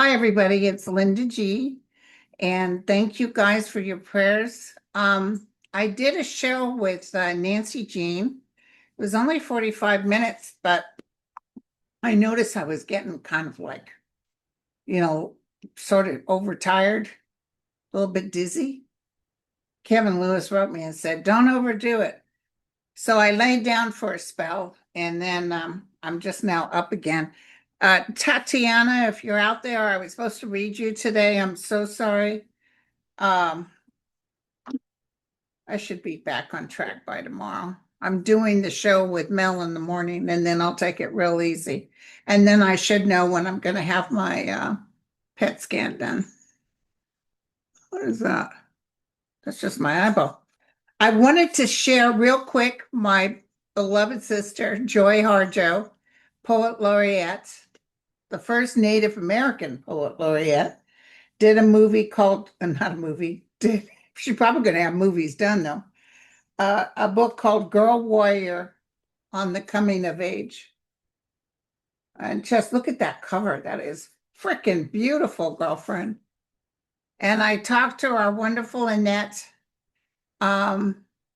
Hi, everybody. It's Linda G. And thank you guys for your prayers. I did a show with Nancy Jean. It was only 45 minutes, but I noticed I was getting kind of like, you know, sort of overtired, a little bit dizzy. Kevin Lewis wrote me and said, don't overdo it. So I laid down for a spell and then I'm just now up again. Tatiana, if you're out there, I was supposed to read you today. I'm so sorry. Um, I should be back on track by tomorrow. I'm doing the show with Mel in the morning and then I'll take it real easy. And then I should know when I'm going to have my PET scan done. What is that? That's just my eyeball. I wanted to share real quick my beloved sister, Joy Harjo, poet laureate, the first Native American poet laureate, did a movie called, not a movie, she's probably going to have movies done though, a book called Girl Warrior on the Coming of Age. And just look at that cover. That is freaking beautiful, girlfriend. And I talked to our wonderful Annette.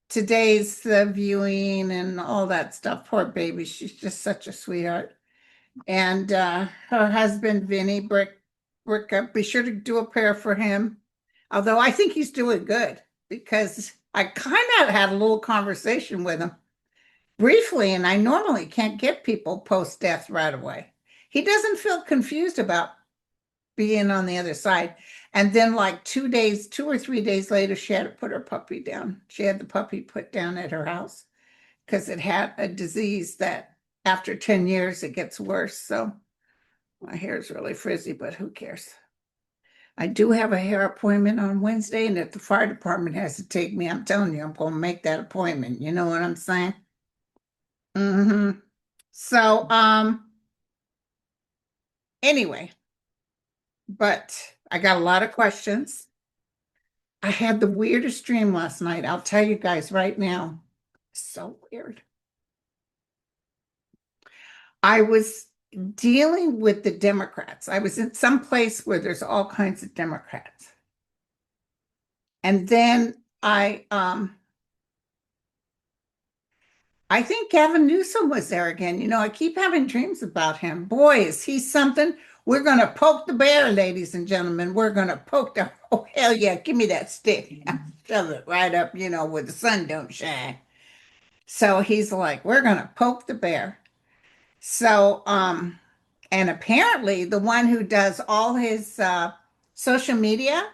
Today's the viewing and all that stuff. Poor baby. She's just such a sweetheart. And her husband, Vinny Brick, be sure to do a prayer for him. Although I think he's doing good because I kind of had a little conversation with him briefly, and I normally can't get people post-death right away. He doesn't feel confused about being on the other side. And then like 2 or 3 days later, she had to put her puppy down. She had the puppy put down at her house because it had a disease that after 10 years, it gets worse. So my hair is really frizzy, but who cares? I do have a hair appointment on Wednesday, and if the fire department has to take me, I'm telling you, I'm going to make that appointment. You know what I'm saying? Mm-hmm. So, anyway, but I got a lot of questions. I had the weirdest dream last night. I'll tell you guys right now. So weird. I was dealing with the Democrats. I was in some place where there's all kinds of Democrats. And then I think Gavin Newsom was there again. You know, I keep having dreams about him. Boy, is he something. We're going to poke the bear, ladies and gentlemen. We're going to poke the, oh, hell yeah, give me that stick. Shove it right up, where the sun don't shine. So he's like, we're going to poke the bear. So, and apparently the one who does all his social media,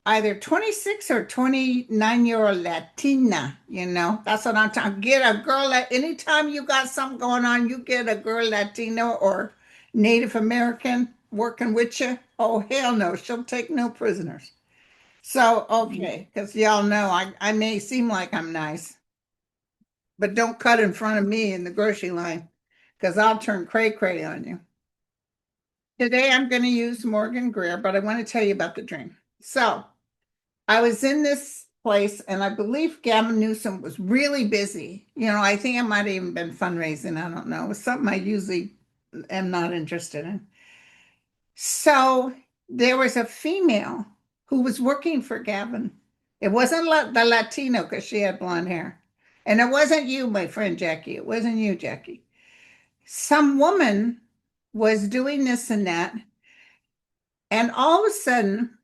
either 26 or 29-year-old Latina, that's what I'm talking. Get a girl that anytime you got something going on, you get a girl Latino or Native American working with you. Oh, hell no, she'll take no prisoners. So, okay, because y'all know I may seem like I'm nice, but don't cut in front of me in the grocery line because I'll turn cray cray on you. Today I'm going to use Morgan Greer, but I want to tell you about the dream. So, I was in this place, and I believe Gavin Newsom was really busy. I think it might have even been fundraising. I don't know. It was something I usually am not interested in. So there was a female who was working for Gavin. It wasn't the Latino because she had blonde hair. And it wasn't you, my friend Jackie. It wasn't you, Jackie. Some woman was doing this and that. And all of a sudden,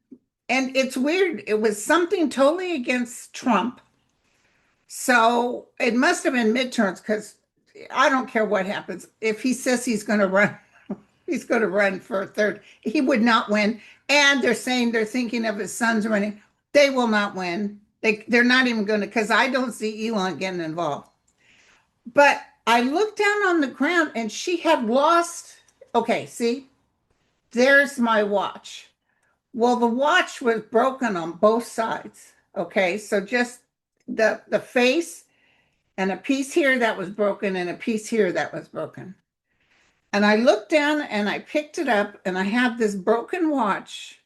and it's weird, it was something totally against Trump. So it must have been midterms because I don't care what happens. If he says he's going to run, he's going to run for a third. He would not win. And they're saying they're thinking of his sons running. They will not win. They're not even going to, because I don't see Elon getting involved. But I looked down on the ground and she had lost. Okay, see, there's my watch. Well, the watch was broken on both sides. Okay, so just the face and a piece here that was broken and a piece here that was broken. And I looked down and I picked it up and I had this broken watch.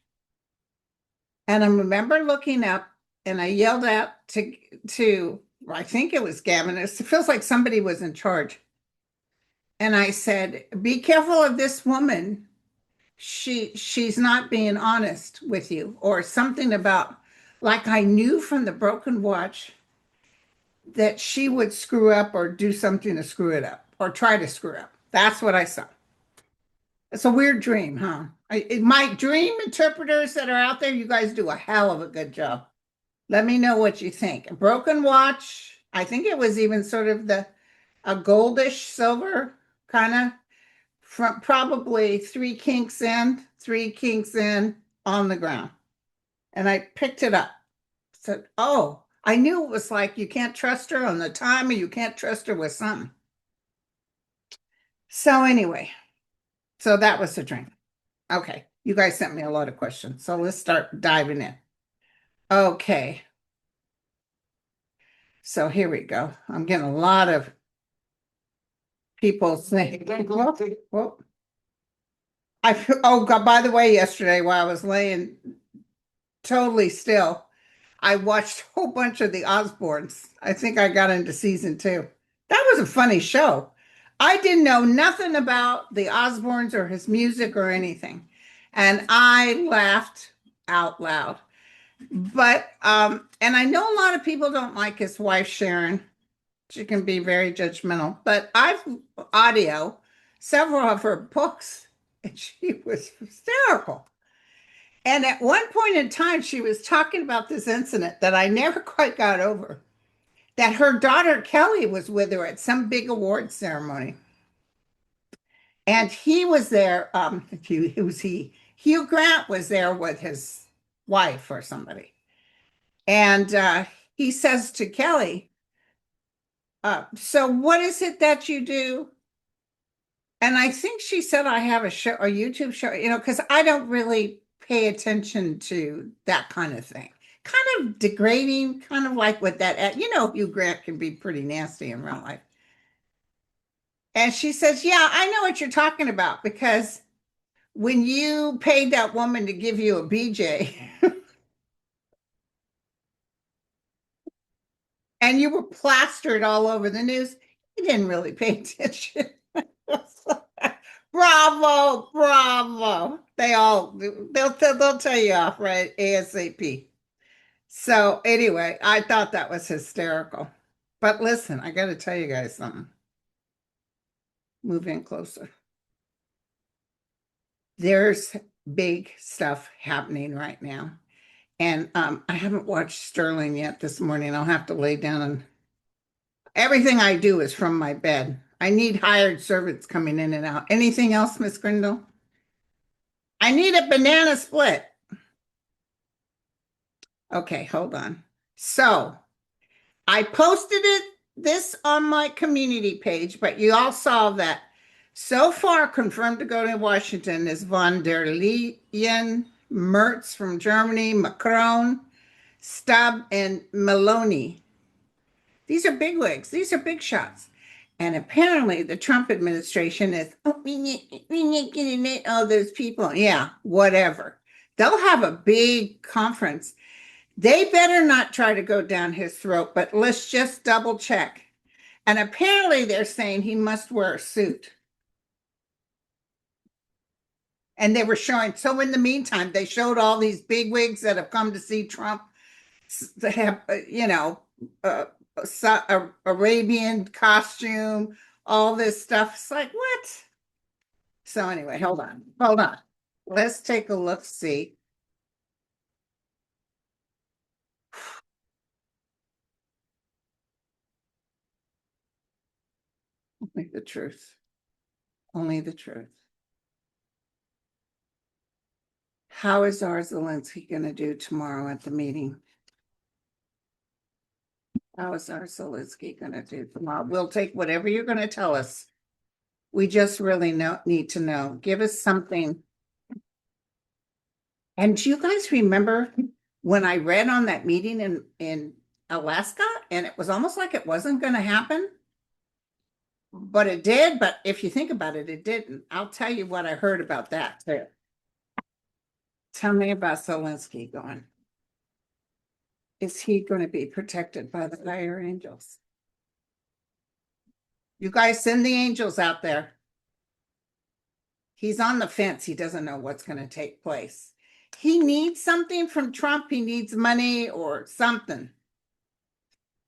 And I remember looking up and I yelled out to I think it was Gavin. It feels like somebody was in charge. And I said, be careful of this woman. she's not being honest with you, or something about, like, I knew from the broken watch that she would screw up or do something to screw it up or try to screw up. That's what I saw. It's a weird dream, huh? My dream interpreters that are out there, you guys do a hell of a good job. Let me know what you think. A broken watch. I think it was even sort of a goldish silver kind of, from probably three kinks in on the ground. And I picked it up. Said, oh, I knew it was like you can't trust her on the time, or you can't trust her with something. So anyway, so that was the dream. Okay, you guys sent me a lot of questions, so let's start diving in. Okay, so here we go. I'm getting a lot of people saying, well, oh God, by the way, yesterday while I was laying totally still, I watched a whole bunch of the Osbournes. I think I got into season 2. That was a funny show. I didn't know nothing about the Osbournes or his music or anything. And I laughed out loud. But and I know a lot of people don't like his wife Sharon. She can be very judgmental, but I've audio several of her books, and she was hysterical. And at one point in time, she was talking about this incident that I never quite got over, that her daughter Kelly was with her at some big award ceremony. And he was there, who was he? Hugh Grant was there with his wife or somebody. And he says to Kelly, so what is it that you do? And I think she said, I have a show, a YouTube show, because I don't really pay attention to that kind of thing. Kind of degrading, kind of like what that, Hugh Grant can be pretty nasty in real life. And she says, yeah, I know what you're talking about, because when you paid that woman to give you a BJ and you were plastered all over the news, you didn't really pay attention. Bravo, bravo. They'll tell you off, right? ASAP. So anyway, I thought that was hysterical. But listen, I got to tell you guys something. Move in closer. There's big stuff happening right now. And I haven't watched Sterling yet this morning. I'll have to lay down, and everything I do is from my bed. I need hired servants coming in and out. Anything else, Miss Grindle? I need a banana split. Okay, hold on. So I posted this on my community page, but you all saw that so far confirmed to go to Washington is von der Leyen, Merz from Germany, Macron, Stubb, and Meloni. These are bigwigs. These are big shots. And apparently the Trump administration is, oh, we need getting it. Oh, there's people. Yeah, whatever. They'll have a big conference. They better not try to go down his throat, but let's just double check. And apparently they're saying he must wear a suit. And they were showing, so in the meantime, they showed all these bigwigs that have come to see Trump that have, Arabian costume, all this stuff. It's like, what? So anyway, hold on. Let's take a look, see. Only the truth. Only the truth. How is our Zelensky going to do tomorrow at the meeting? How is our Zelensky going to do tomorrow? We'll take whatever you're going to tell us. We just really need to know. Give us something. And do you guys remember when I read on that meeting in Alaska, and it was almost like it wasn't going to happen? But it did. But if you think about it, it didn't. I'll tell you what I heard about that too. Tell me about Zelensky going. Is he going to be protected by the higher angels? You guys send the angels out there. He's on the fence. He doesn't know what's going to take place. He needs something from Trump. He needs money or something.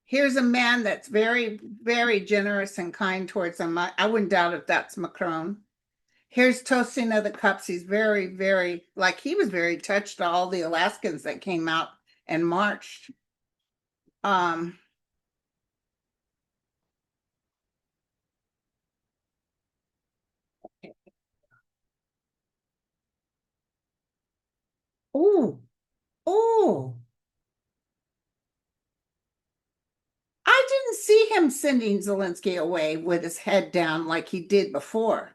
Here's a man that's very, very generous and kind towards him. I wouldn't doubt if that's Macron. Here's toasting of the cups. He's very, very, like he was very touched to all the Alaskans that came out and marched. Um, oh, oh, I didn't see him sending Zelensky away with his head down like he did before.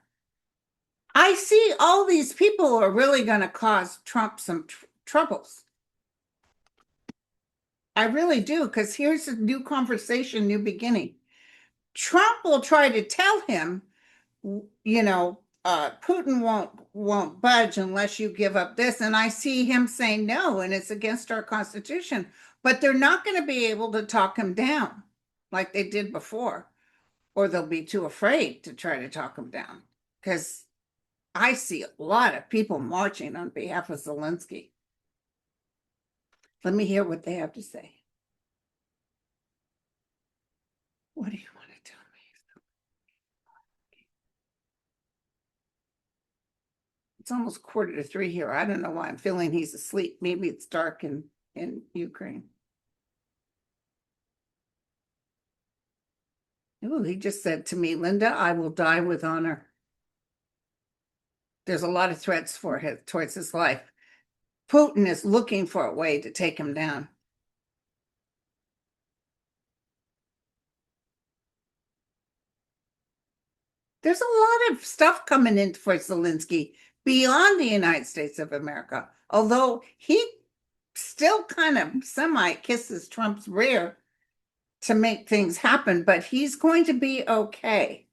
I see all these people are really going to cause Trump some troubles. I really do, because here's a new conversation, new beginning. Trump will try to tell him, Putin won't budge unless you give up this. And I see him saying no, and it's against our Constitution. But they're not going to be able to talk him down like they did before, or they'll be too afraid to try to talk him down. Because I see a lot of people marching on behalf of Zelensky. Let me hear what they have to say. What do you want to tell me? It's almost 2:45 here. I don't know why I'm feeling he's asleep. Maybe it's dark in Ukraine. Oh, he just said to me, Linda, I will die with honor. There's a lot of threats towards his life. Putin is looking for a way to take him down. There's a lot of stuff coming in for Zelensky beyond the United States of America, although he still kind of semi kisses Trump's rear to make things happen, but he's going to be okay.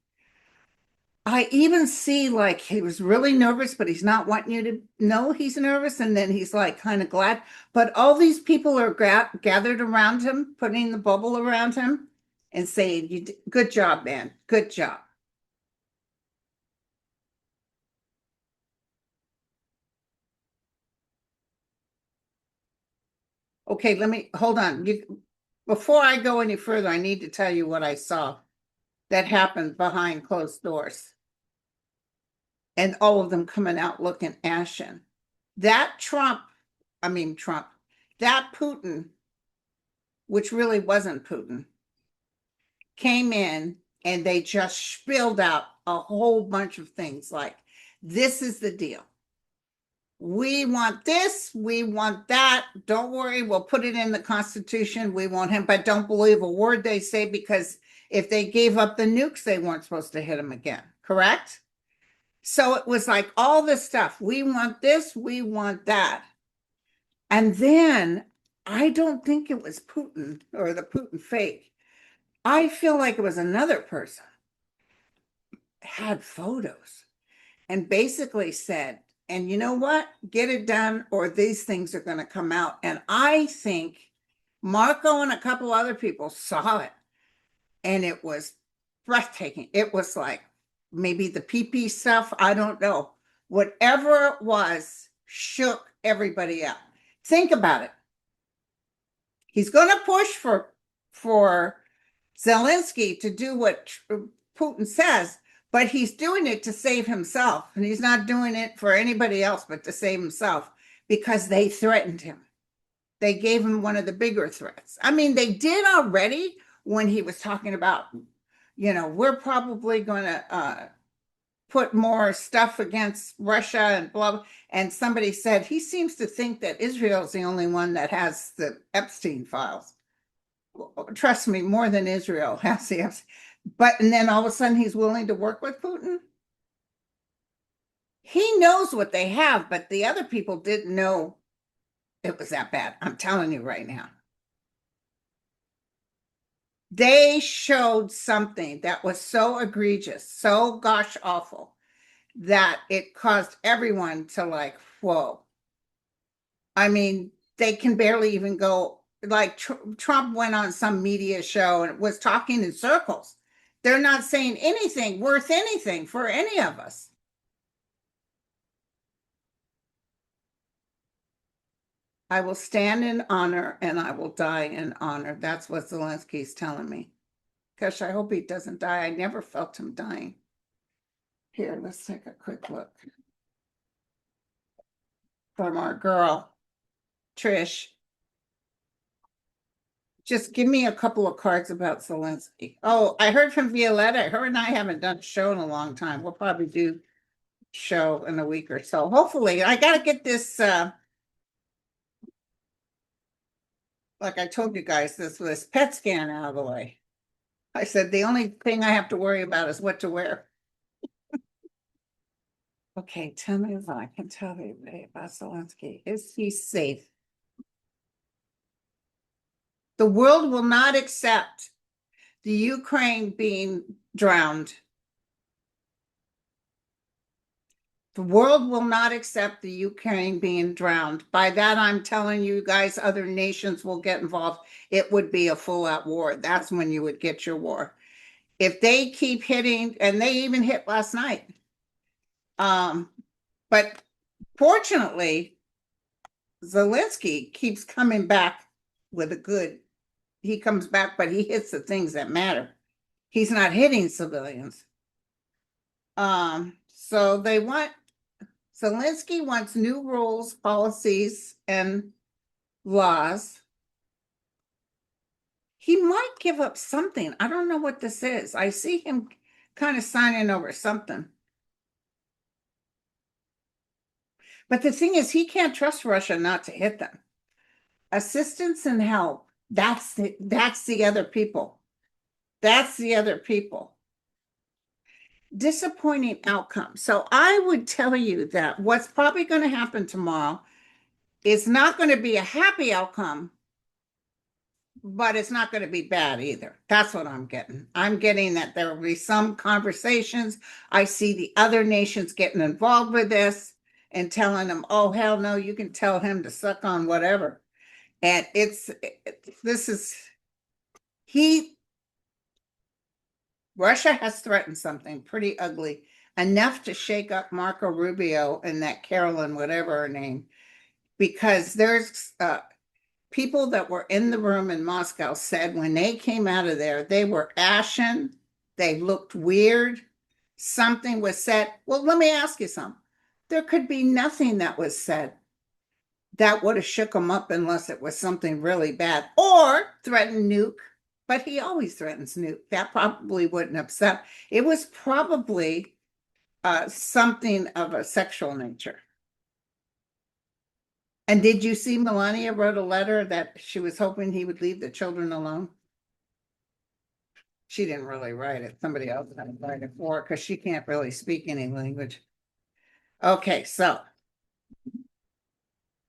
I even see like he was really nervous, but he's not wanting you to know he's nervous. And then he's like kind of glad. But all these people are gathered around him, putting the bubble around him and saying, good job, man. Good job. Okay, let me hold on. Before I go any further, I need to tell you what I saw that happened behind closed doors. And all of them coming out looking ashen. That Trump, that Putin, which really wasn't Putin, came in and they just spilled out a whole bunch of things like, this is the deal. We want this, we want that. Don't worry, we'll put it in the Constitution. We want him, but don't believe a word they say, because if they gave up the nukes, they weren't supposed to hit him again, correct? So it was like all this stuff. We want this, we want that. And then I don't think it was Putin or the Putin fake. I feel like it was another person had photos and basically said, and you know what? Get it done or these things are going to come out. And I think Marco and a couple other people saw it and it was breathtaking. It was like maybe the pee-pee stuff. I don't know. Whatever it was shook everybody up. Think about it. He's going to push for Zelensky to do what Putin says, but he's doing it to save himself. And he's not doing it for anybody else but to save himself, because they threatened him. They gave him one of the bigger threats. I mean, they did already when he was talking about, we're probably going to put more stuff against Russia and blah, blah. And somebody said, he seems to think that Israel is the only one that has the Epstein files. Trust me, more than Israel has the Epstein. And then all of a sudden he's willing to work with Putin. He knows what they have, but the other people didn't know it was that bad. I'm telling you right now. They showed something that was so egregious, so gosh awful, that it caused everyone to like, whoa. I mean, they can barely even go, like Trump went on some media show and was talking in circles. They're not saying anything worth anything for any of us. I will stand in honor and I will die in honor. That's what Zelensky's telling me. Gosh, I hope he doesn't die. I never felt him dying. Here, let's take a quick look from our girl, Trish. Just give me a couple of cards about Zelensky. Oh, I heard from Violetta. Her and I haven't done a show in a long time. We'll probably do show in a week or so. Hopefully, I got to get this, like I told you guys, this PET scan out of the way. I said the only thing I have to worry about is what to wear. Okay, tell me what I can tell you about Zelensky. Is he safe? The world will not accept the Ukraine being drowned. The world will not accept the Ukraine being drowned. By that, I'm telling you guys, other nations will get involved. It would be a full-out war. That's when you would get your war. If they keep hitting, and they even hit last night. But fortunately, Zelensky keeps coming back with a good. He comes back, but he hits the things that matter. He's not hitting civilians. So they want Zelensky wants new rules, policies, and laws. He might give up something. I don't know what this is. I see him kind of signing over something. But the thing is, he can't trust Russia not to hit them. Assistance and help, that's the other people. That's the other people. Disappointing outcome. So I would tell you that what's probably going to happen tomorrow is not going to be a happy outcome, but it's not going to be bad either. That's what I'm getting. I'm getting that there will be some conversations. I see the other nations getting involved with this and telling them, oh, hell no, you can tell him to suck on whatever. And Russia has threatened something pretty ugly, enough to shake up Marco Rubio and that Carolyn, whatever her name, because there's people that were in the room in Moscow said when they came out of there, they were ashen, they looked weird, something was said. Well, let me ask you something. There could be nothing that was said that would have shook him up unless it was something really bad or threatened nuke. But he always threatens nuke. That probably wouldn't upset. It was probably something of a sexual nature. And did you see Melania wrote a letter that she was hoping he would leave the children alone? She didn't really write it. Somebody else had to write it for her because she can't really speak any language. Okay, so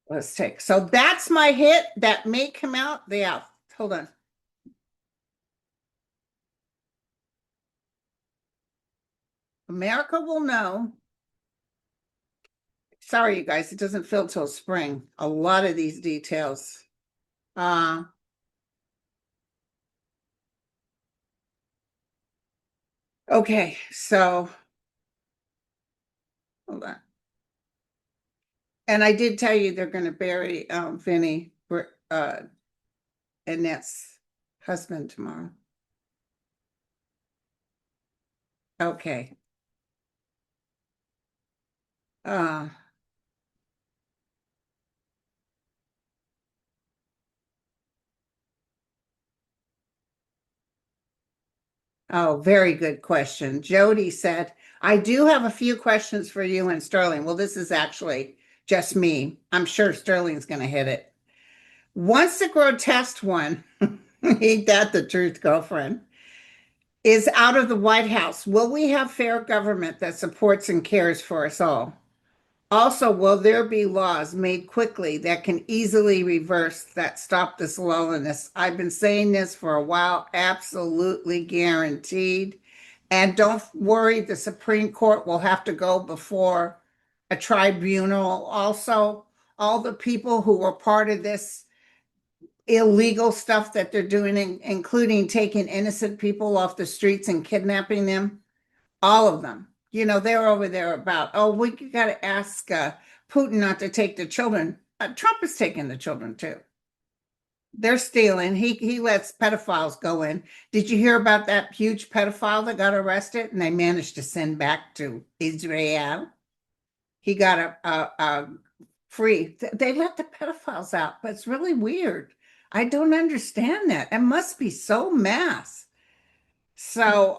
let's take. So that's my hit that may come out. Yeah, hold on. America will know. Sorry, you guys, it doesn't feel till spring. A lot of these details. Okay, so hold on. And I did tell you they're going to bury Vinny, Annette's husband tomorrow. Okay. Oh, very good question. Jody said, I do have a few questions for you and Sterling. Well, this is actually just me. I'm sure Sterling's going to hit it. Once the grotesque one, ain't that the truth, girlfriend, is out of the White House, will we have fair government that supports and cares for us all? Also, will there be laws made quickly that can easily reverse that stop this lawlessness? I've been saying this for a while, absolutely guaranteed. And don't worry, the Supreme Court will have to go before a tribunal. Also, all the people who were part of this illegal stuff that they're doing, including taking innocent people off the streets and kidnapping them, all of them. You know, they're over there about, oh, we got to ask Putin not to take the children. Trump is taking the children too. They're stealing. He lets pedophiles go in. Did you hear about that huge pedophile that got arrested and they managed to send back to Israel? He got a free. They let the pedophiles out, but it's really weird. I don't understand that. It must be so mass. So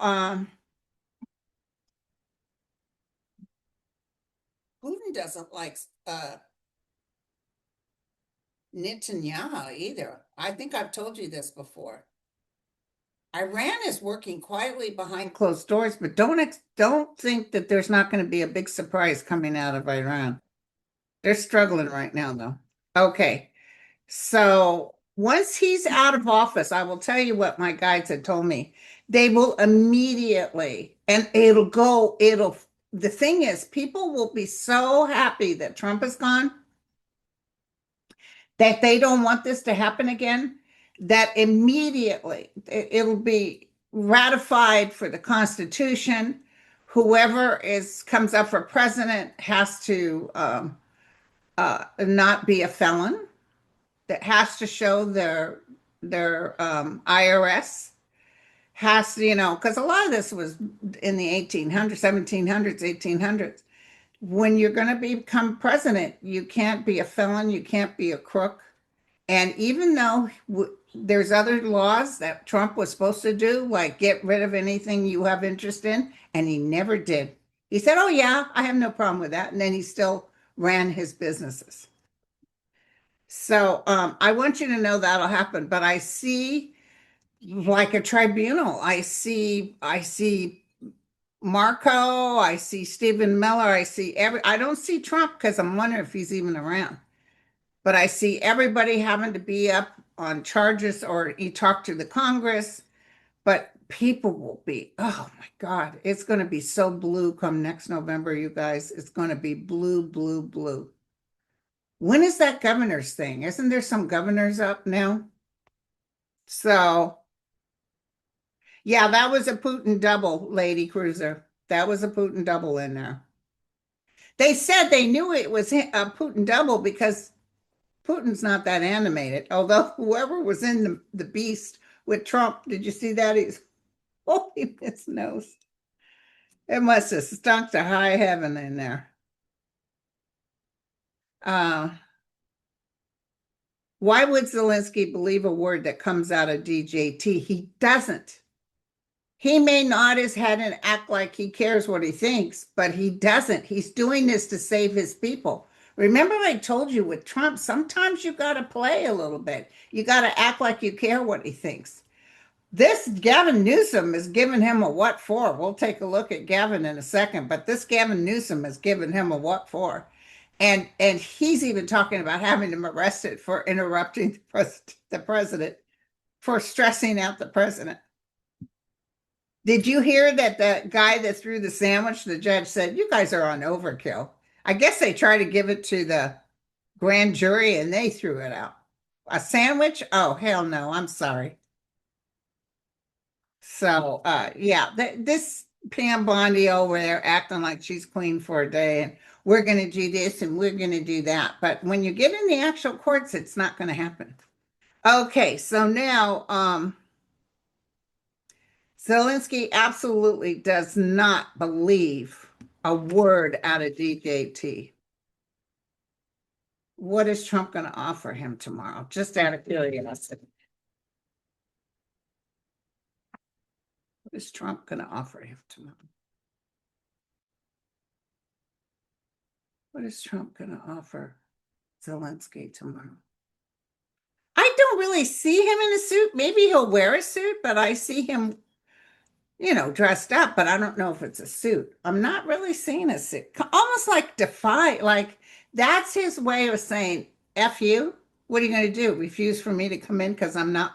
Putin doesn't like Netanyahu either. I think I've told you this before. Iran is working quietly behind closed doors, but don't think that there's not going to be a big surprise coming out of Iran. They're struggling right now, though. Okay, so once he's out of office, I will tell you what my guides had told me. They will immediately, and the thing is, people will be so happy that Trump is gone that they don't want this to happen again, that immediately it'll be ratified for the Constitution. Whoever is comes up for president has to not be a felon. That has to show their IRS has to, because a lot of this was in the 1800s, 1700s, 1800s. When you're going to become president, you can't be a felon, you can't be a crook. And even though there's other laws that Trump was supposed to do, like get rid of anything you have interest in, and he never did. He said, "Oh yeah, I have no problem with that," and then he still ran his businesses. So I want you to know that'll happen. But I see like a tribunal. I see Marco. I see Stephen Miller. I don't see Trump because I'm wondering if he's even around. But I see everybody having to be up on charges or you talk to the Congress, but people will be, oh my God, it's going to be so blue come next November, you guys. It's going to be blue, blue, blue. When is that governor's thing? Isn't there some governors up now? So, yeah, that was a Putin double, Lady Cruiser. That was a Putin double in there. They said they knew it was a Putin double because Putin's not that animated. Although whoever was in the beast with Trump, did you see that? He's holding his nose. It must have stunk to high heaven in there. Uh, why would Zelensky believe a word that comes out of DJT? He doesn't. He may nod his head and act like he cares what he thinks, but he doesn't. He's doing this to save his people. Remember, I told you with Trump, sometimes you got to play a little bit. You got to act like you care what he thinks. This Gavin Newsom is giving him a what for. We'll take a look at Gavin in a second, but this Gavin Newsom is giving him a what for. And he's even talking about having him arrested for interrupting the president, for stressing out the president. Did you hear that the guy that threw the sandwich, the judge said, "You guys are on overkill"? I guess they tried to give it to the grand jury and they threw it out. A sandwich? Oh, hell no. I'm sorry. So, yeah, this Pam Bondi over there acting like she's clean for a day and we're going to do this and we're going to do that. But when you get in the actual courts, it's not going to happen. Okay, so now Zelensky absolutely does not believe a word out of DJT. What is Trump going to offer him tomorrow? Just out of curiosity. What is Trump going to offer him tomorrow? What is Trump going to offer Zelensky tomorrow? I don't really see him in a suit. Maybe he'll wear a suit, but I see him, dressed up, but I don't know if it's a suit. I'm not really seeing a suit. Almost like defy, like that's his way of saying, F you. What are you going to do? Refuse for me to come in because I'm not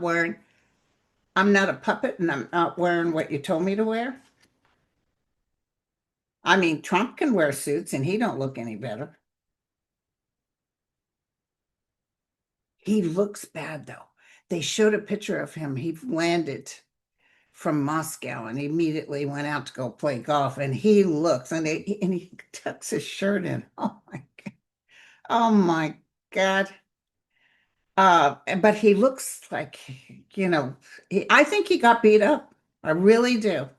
a puppet and I'm not wearing what you told me to wear? I mean, Trump can wear suits and he don't look any better. He looks bad though. They showed a picture of him. He landed from Moscow and he immediately went out to go play golf and he looks and he tucks his shirt in. Oh my God. Oh my God. But he looks like, I think he got beat up. I really do.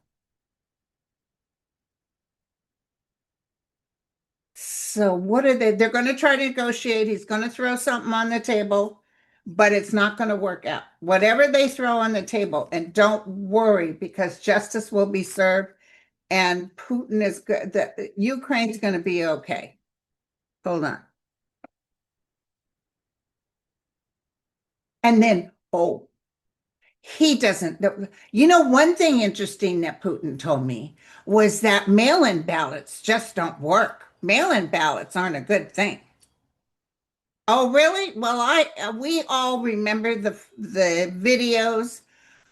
So what are they? They're going to try to negotiate. He's going to throw something on the table, but it's not going to work out. Whatever they throw on the table, and don't worry because justice will be served and Putin is good. The Ukraine's going to be okay. Hold on. And then, oh, he doesn't. One thing interesting that Putin told me was that mail-in ballots just don't work. Mail-in ballots aren't a good thing. Oh, really? Well, we all remember the videos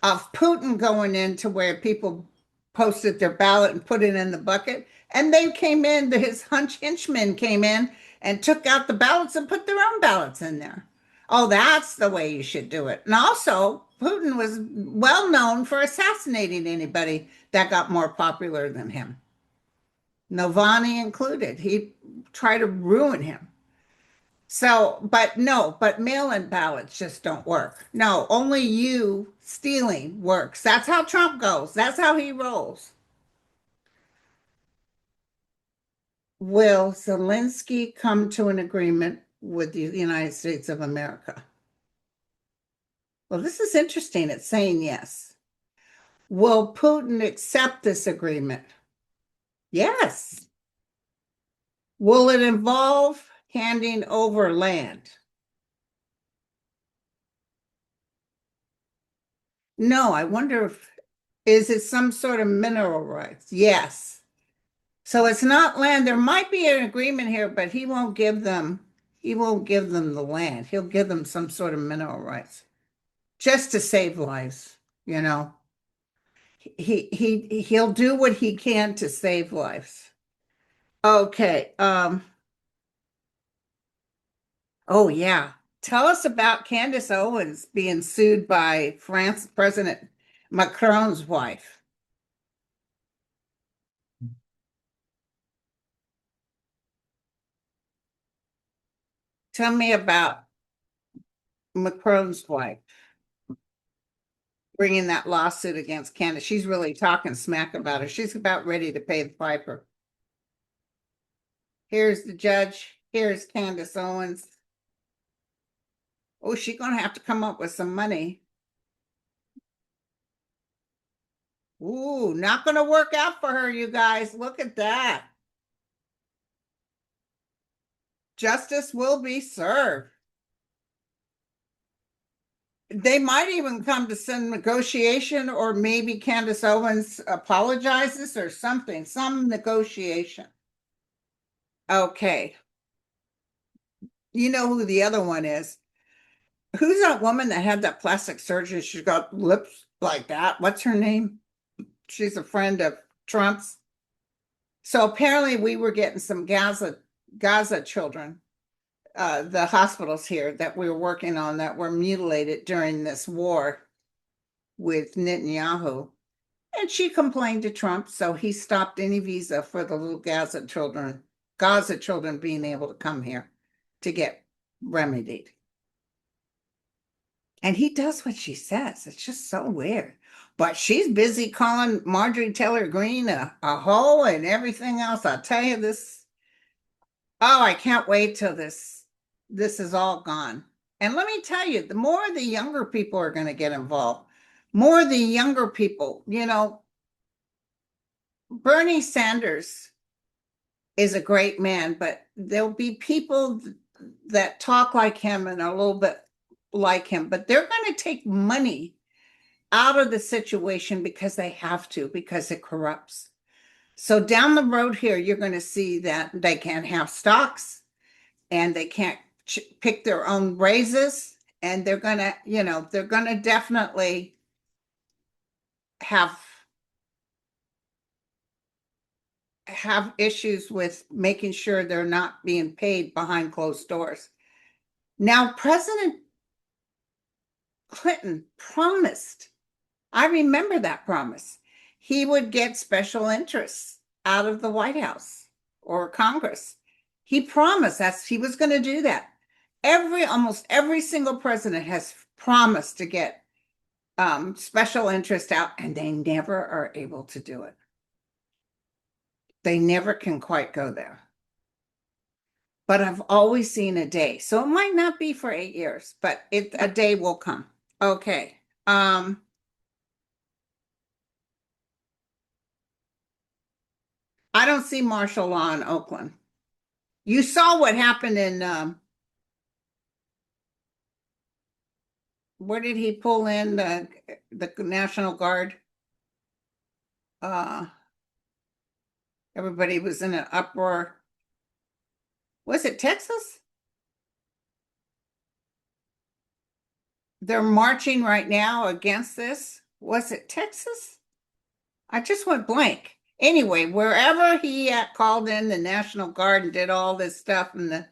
of Putin going into where people posted their ballot and put it in the bucket, and they came in. His henchmen came in and took out the ballots and put their own ballots in there. Oh, that's the way you should do it. And also, Putin was well known for assassinating anybody that got more popular than him, Navalny included. He tried to ruin him. So, but no, but mail-in ballots just don't work. No, only you stealing works. That's how Trump goes. That's how he rolls. Will Zelensky come to an agreement with the United States of America? Well, this is interesting. It's saying yes. Will Putin accept this agreement? Yes. Will it involve handing over land? No, I wonder if is it some sort of mineral rights? Yes. So it's not land. There might be an agreement here, but he won't give them the land. He'll give them some sort of mineral rights just to save lives, you know. He'll do what he can to save lives. Okay. Oh yeah. Tell us about Candace Owens being sued by France President Macron's wife. Tell me about Macron's wife bringing that lawsuit against Candace. She's really talking smack about her. She's about ready to pay the piper. Here's the judge. Here's Candace Owens. Oh, she's gonna have to come up with some money. Ooh, not gonna work out for her, you guys. Look at that. Justice will be served. They might even come to some negotiation, or maybe Candace Owens apologizes or something, some negotiation. Okay. You know who the other one is. Who's that woman that had that plastic surgery? She's got lips like that. What's her name? She's a friend of Trump's. So apparently we were getting some Gaza children, the hospitals here that we were working on that were mutilated during this war with Netanyahu. And she complained to Trump, so he stopped any visa for the little Gaza children being able to come here to get remedied. And he does what she says. It's just so weird. But she's busy calling Marjorie Taylor Greene a hoe and everything else. I'll tell you this. Oh, I can't wait till this is all gone. And let me tell you, the more the younger people are going to get involved, more the younger people, Bernie Sanders is a great man, but there'll be people that talk like him and are a little bit like him, but they're going to take money out of the situation because they have to, because it corrupts. So down the road here, you're going to see that they can't have stocks and they can't pick their own raises, and they're going to definitely have issues with making sure they're not being paid behind closed doors. Now, President Clinton promised, I remember that promise, he would get special interests out of the White House or Congress. He promised he was going to do that. Almost every single president has promised to get special interest out, and they never are able to do it. They never can quite go there. But I've always seen a day. So it might not be for 8 years, but a day will come. Okay. I don't see martial law in Oakland. You saw what happened in where did he pull in the National Guard? Uh Everybody was in an uproar. Was it Texas? They're marching right now against this. Was it Texas? I just went blank. Anyway, wherever he called in the National Guard and did all this stuff and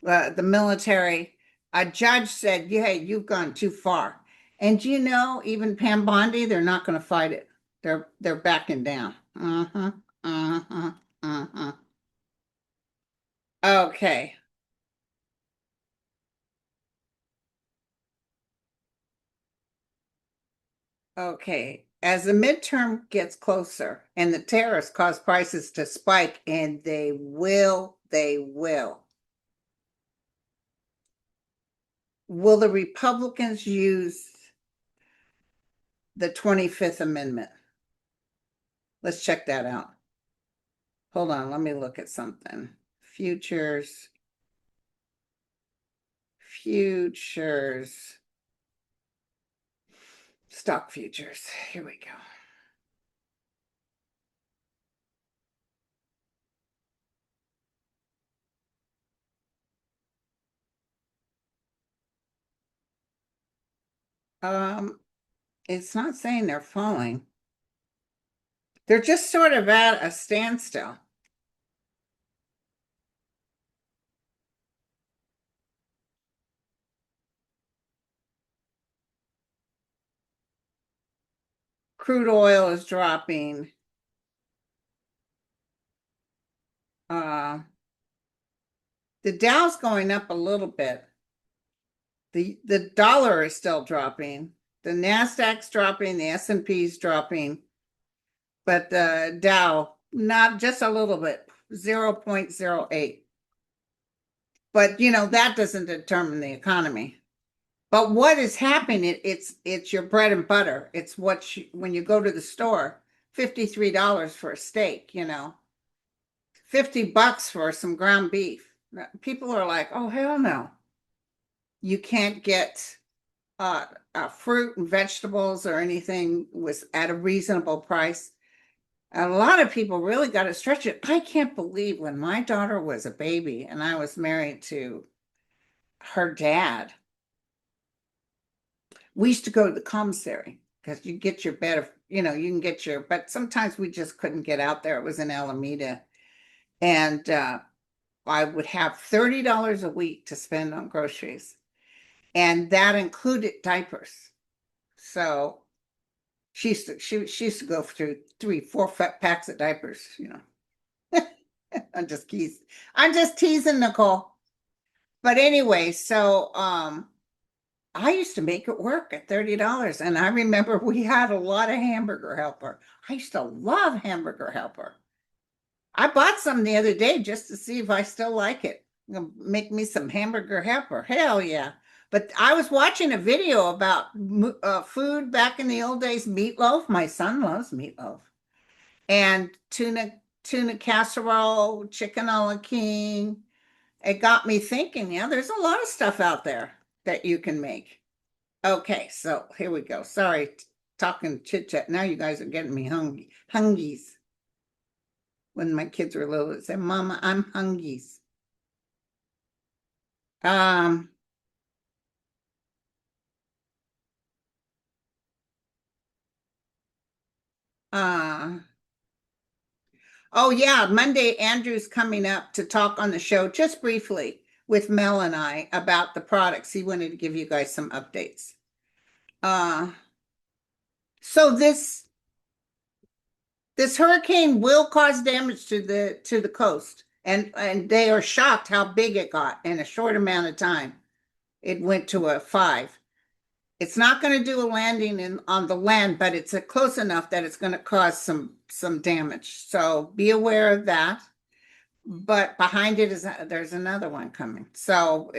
the military, a judge said, "Yeah, hey, you've gone too far." And you know, even Pam Bondi, they're not going to fight it. They're backing down. Uh-huh. Uh-huh. Uh-huh. Okay. Okay. As the midterm gets closer and the tariffs cause prices to spike, and will the Republicans use the 25th Amendment? Let's check that out. Hold on, let me look at something. Futures. Stock futures. Here we go. It's not saying they're falling. They're just sort of at a standstill. Crude oil is dropping. Uh, the Dow's going up a little bit. The dollar is still dropping. The Nasdaq's dropping. The S&P's dropping. But the Dow, not just a little bit, 0.08. But you know, that doesn't determine the economy. But what is happening, it's your bread and butter. It's when you go to the store, $53 for a steak, you know, $50 for some ground beef. People are like, oh, hell no. You can't get fruit and vegetables or anything was at a reasonable price. A lot of people really got to stretch it. I can't believe when my daughter was a baby and I was married to her dad, we used to go to the commissary because you get your bed of, you know, you can get but sometimes we just couldn't get out there. It was in Alameda. And I would have $30 a week to spend on groceries. And that included diapers. So she used to go through 3-4 packs of diapers, you know. I'm just teasing Nicole. But anyway, so I used to make it work at $30. And I remember we had a lot of Hamburger Helper. I used to love Hamburger Helper. I bought some the other day just to see if I still like it. Make me some Hamburger Helper. Hell yeah. But I was watching a video about food back in the old days, meatloaf. My son loves meatloaf. And tuna casserole, chicken a la king. It got me thinking, yeah, there's a lot of stuff out there that you can make. Okay, so here we go. Sorry, talking chit chat. Now you guys are getting me hungry. Hungies. When my kids were little, they said, "Mama, I'm hungies." Um, uh, oh yeah, Monday Andrew's coming up to talk on the show just briefly with Mel and I about the products. He wanted to give you guys some updates. Uh, so this hurricane will cause damage to the coast, and they are shocked how big it got in a short amount of time. it went to a 5. It's not going to do a landing on the land, but it's close enough that it's going to cause some damage. So be aware of that. But behind it is there's another one coming. So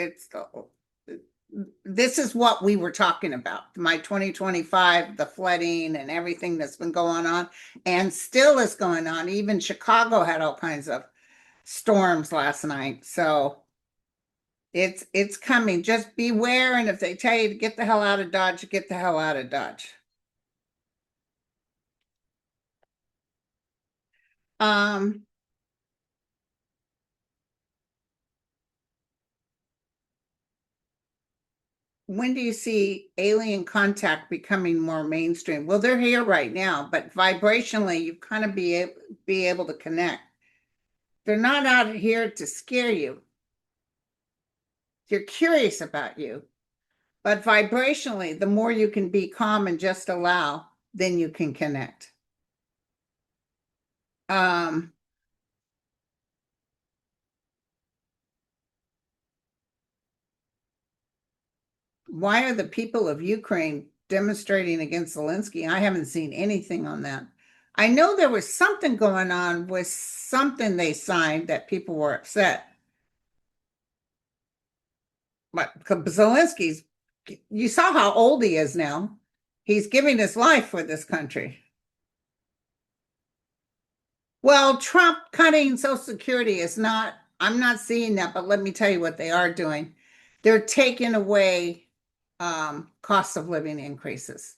this is what we were talking about. My 2025, the flooding and everything that's been going on and still is going on. Even Chicago had all kinds of storms last night. So it's coming. Just beware. And if they tell you to get the hell out of Dodge, get the hell out of Dodge. Um, when do you see alien contact becoming more mainstream? Well, they're here right now, but vibrationally, you kind of be able to connect. They're not out here to scare you. They're curious about you. But vibrationally, the more you can be calm and just allow, then you can connect. Um, why are the people of Ukraine demonstrating against Zelensky? I haven't seen anything on that. I know there was something going on with something they signed that people were upset. But Zelensky's, you saw how old he is now. He's giving his life for this country. Well, Trump cutting Social Security is not, I'm not seeing that, but let me tell you what they are doing. They're taking away cost of living increases.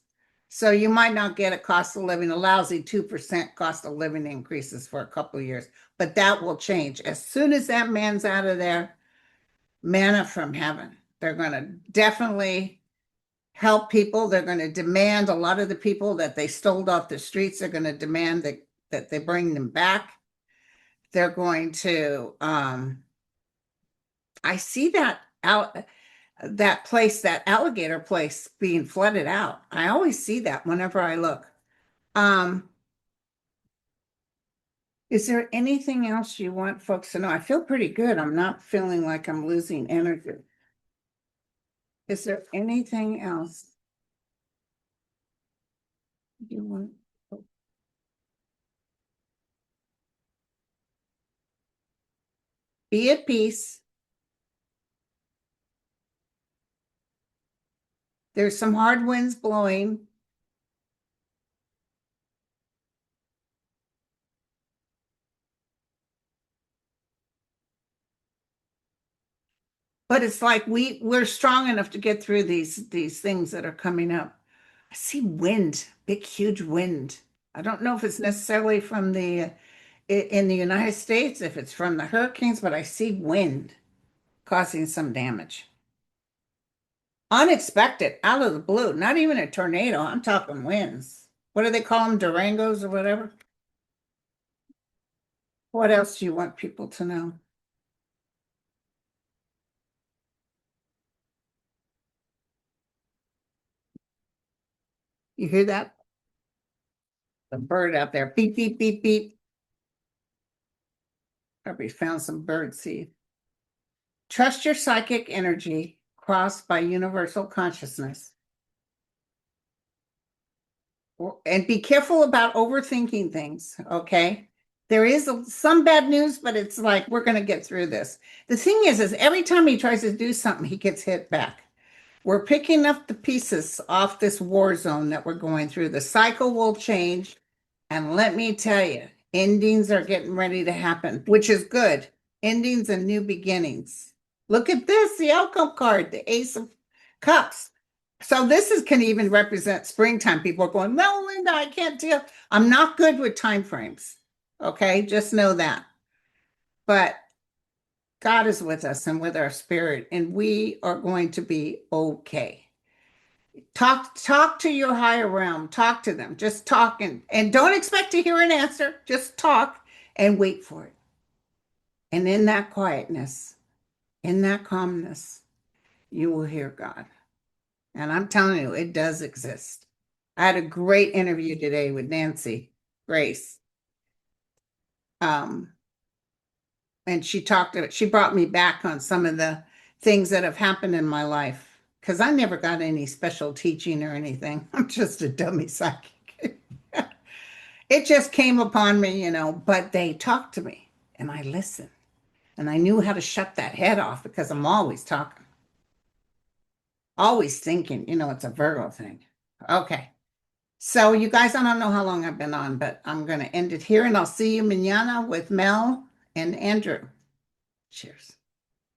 So you might not get a cost of living, a lousy 2% cost of living increases for a couple of years, but that will change. As soon as that man's out of there, manna from heaven. They're going to definitely help people. They're going to demand a lot of the people that they stole off the streets. They're going to demand that they bring them back. They're going to, I see that out, that place, that alligator place being flooded out. I always see that whenever I look. Um, is there anything else you want folks to know? I feel pretty good. I'm not feeling like I'm losing energy. Is there anything else you want? Be at peace. There's some hard winds blowing. But it's like we're strong enough to get through these things that are coming up. I see wind, big huge wind. I don't know if it's necessarily from the in the United States, if it's from the hurricanes, but I see wind causing some damage. Unexpected, out of the blue, not even a tornado. I'm talking winds. What do they call them? Durangos or whatever? What else do you want people to know? You hear that? The bird out there. Beep, beep, beep, beep. Probably found some bird seed. Trust your psychic energy crossed by universal consciousness. And be careful about overthinking things, okay? There is some bad news, but it's like we're going to get through this. The thing is every time he tries to do something, he gets hit back. We're picking up the pieces off this war zone that we're going through. The cycle will change. And let me tell you, endings are getting ready to happen, which is good. Endings and new beginnings. Look at this, the outcome card, the Ace of Cups. So this is can even represent springtime. People are going, no, Linda, I can't deal. I'm not good with time frames. Okay, just know that. But God is with us and with our spirit, and we are going to be okay. Talk to your higher realm. Talk to them. Just talk and don't expect to hear an answer. Just talk and wait for it. And in that quietness, in that calmness, you will hear God. And I'm telling you, it does exist. I had a great interview today with Nancy Grace. Um, and she brought me back on some of the things that have happened in my life because I never got any special teaching or anything. I'm just a dummy psychic. It just came upon me, but they talked to me and I listened and I knew how to shut that head off because I'm always talking, always thinking, it's a Virgo thing. Okay. So you guys, I don't know how long I've been on, but I'm going to end it here and I'll see you mañana with Mel and Andrew. Cheers.